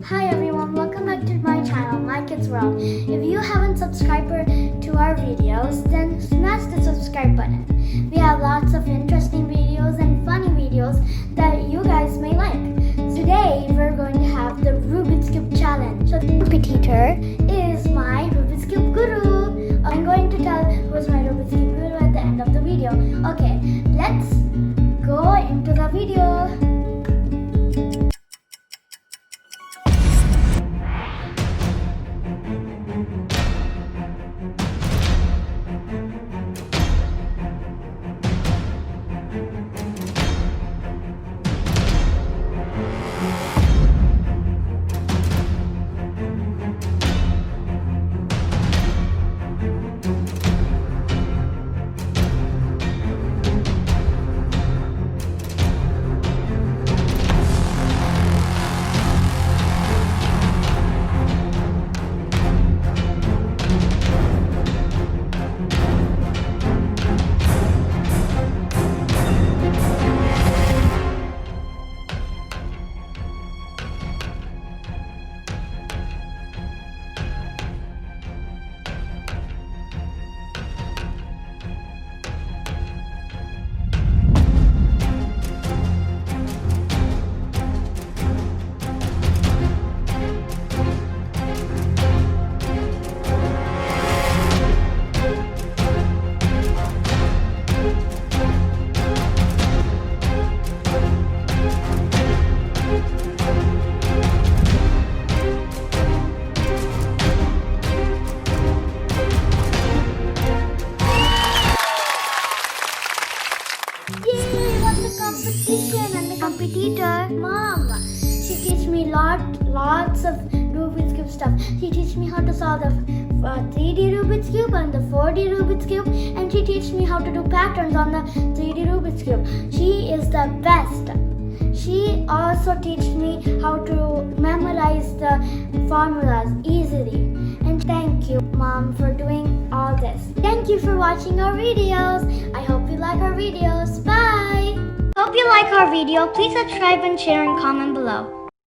Hi everyone, welcome back to my channel, My Kids World. If you haven't subscribed to our videos, then smash the subscribe button. We have lots of interesting videos and funny videos that you guys may like. Today, we're going to have the Rubik's Cube challenge. So the competitor is my Rubik's Cube guru. I'm going to tell who's my Rubik's Cube guru at the end of the video. Okay, let's go into the video. Yay! Won the competition and the competitor, Mom. She teach me lots of Rubik's Cube stuff. She teach me how to solve the 3D Rubik's Cube and the 4D Rubik's Cube, and she teach me how to do patterns on the 3D Rubik's Cube. She is the best. She also teach me how to memorize the formulas easily. And thank you, Mom, for doing all this. Thank you for watching our videos. I hope you like our videos. Bye! Hope you like our video. Please subscribe and share and comment below.